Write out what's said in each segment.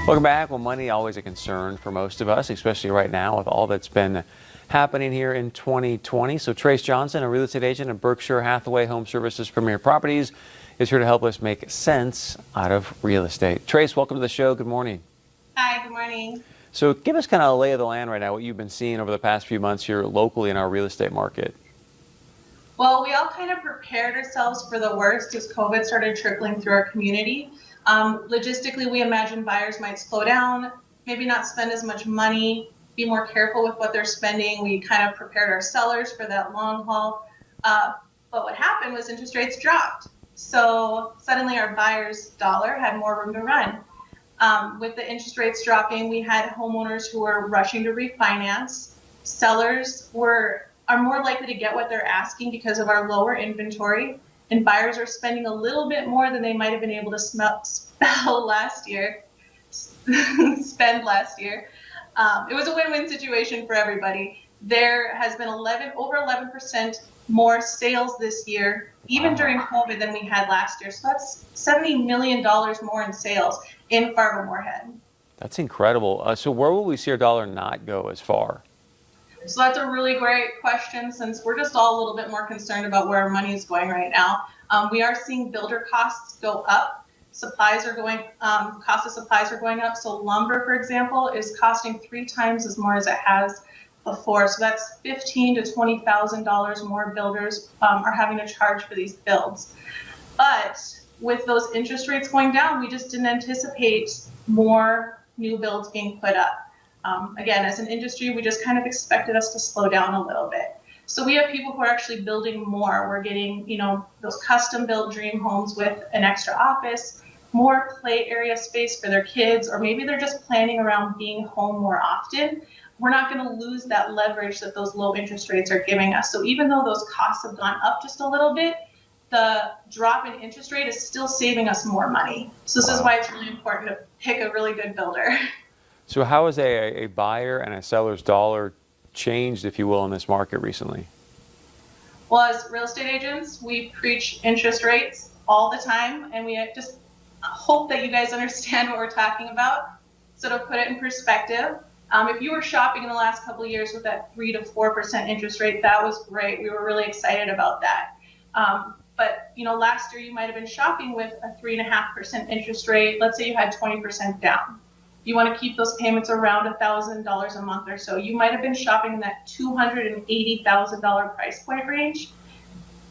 Welcome back. Well, money always a concern for most of us, especially right now with all that's been happening here in 2020. So Trace Johnson, a real estate agent at Berkshire Hathaway Home Services Premier Properties, is here to help us make sense out of real estate. Trace, welcome to the show. Good morning. Hi, good morning. So give us kind of a lay of the land right now, what you've been seeing over the past few months here locally in our real estate market. Well, we all kind of prepared ourselves for the worst as COVID started trickling through our community. Logistically, we imagine buyers might slow down, maybe not spend as much money, be more careful with what they're spending. We kind of prepared our sellers for that long haul. But what happened was interest rates dropped. So suddenly our buyer's dollar had more room to run. With the interest rates dropping, we had homeowners who were rushing to refinance. Sellers are more likely to get what they're asking because of our lower inventory, and buyers are spending a little bit more than they might have been able to spend last year. It was a win-win situation for everybody. There has been over 11% more sales this year, even during COVID, than we had last year. So that's $70 million more in sales in Fargo-Moorhead. That's incredible. So where will we see our dollar not go as far? So that's a really great question, since we're just all a little bit more concerned about where our money is going right now. We are seeing builder costs go up. Cost of supplies are going up. So lumber, for example, is costing 3 times as more as it has before. So that's $15,000 to $20,000 more builders are having to charge for these builds. But with those interest rates going down, we just didn't anticipate more new builds being put up. Again, as an industry, we just kind of expected us to slow down a little bit. So we have people who are actually building more. We're getting, those custom built dream homes with an extra office, more play area space for their kids, or maybe they're just planning around being home more often. We're not going to lose that leverage that those low interest rates are giving us. So even though those costs have gone up just a little bit, the drop in interest rate is still saving us more money. So this is why it's really important to pick a really good builder. So how has a buyer and a seller's dollar changed, if you will, in this market recently? Well, as real estate agents, we preach interest rates all the time, and we just hope that you guys understand what we're talking about. So to put it in perspective, if you were shopping in the last couple of years with that 3 to 4% interest rate, that was great. We were really excited about that. But last year you might have been shopping with a 3.5% interest rate. Let's say you had 20% down. You want to keep those payments around $1,000 a month or so. You might have been shopping in that $280,000 price point range.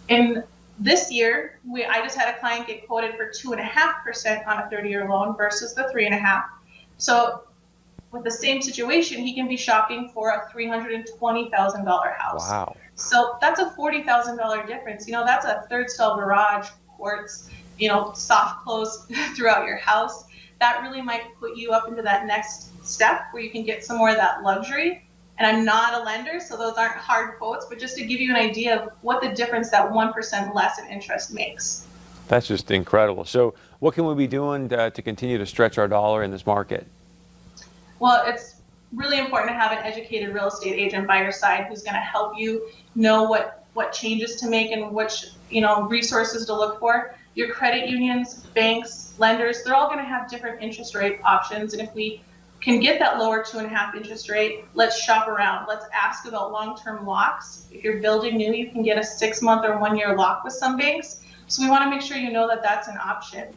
In this year, I just had a client get quoted for 2.5% on a 30-year loan versus the 3.5%. So with the same situation, he can be shopping for a $320,000 house. Wow. So that's a $40,000 difference. That's a third stall garage, quartz, soft close throughout your house. That really might put you up into that next step where you can get some more of that luxury. And I'm not a lender, so those aren't hard quotes, but just to give you an idea of what the difference that 1% less in interest makes. That's just incredible. So what can we be doing to continue to stretch our dollar in this market? Well, it's really important to have an educated real estate agent by your side who's going to help you know what changes to make and which resources to look for. Your credit unions, banks, lenders, they're all going to have different interest rate options. And if we can get that lower 2.5% interest rate, let's shop around. Let's ask about long-term locks. If you're building new, you can get a 6-month or 1-year lock with some banks. So we want to make sure you know that that's an option.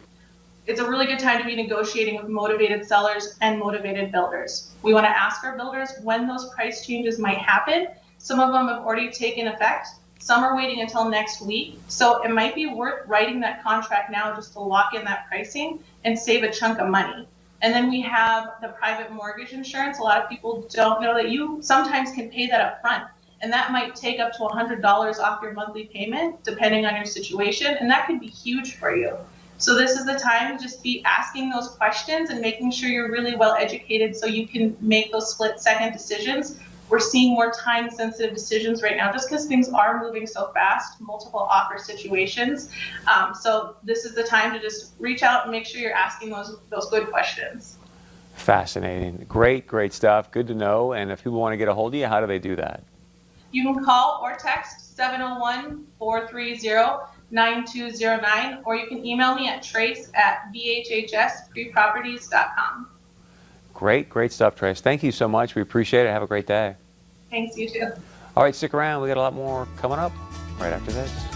It's a really good time to be negotiating with motivated sellers and motivated builders. We want to ask our builders when those price changes might happen. Some of them have already taken effect. Some are waiting until next week. So it might be worth writing that contract now just to lock in that pricing and save a chunk of money. And then we have the private mortgage insurance. A lot of people don't know that you sometimes can pay that up front. And that might take up to $100 off your monthly payment, depending on your situation. And that could be huge for you. So this is the time to just be asking those questions and making sure you're really well educated so you can make those split-second decisions. We're seeing more time-sensitive decisions right now just because things are moving so fast, multiple offer situations. So this is the time to just reach out and make sure you're asking those good questions. Fascinating. Great stuff. Good to know. And if people want to get a hold of you, how do they do that? You can call or text 701-430-9209, or you can email me at trace@vhhspreproperties.com. Great stuff, Trace. Thank you so much. We appreciate it. Have a great day. Thanks, you too. All right, stick around. We got a lot more coming up right after this.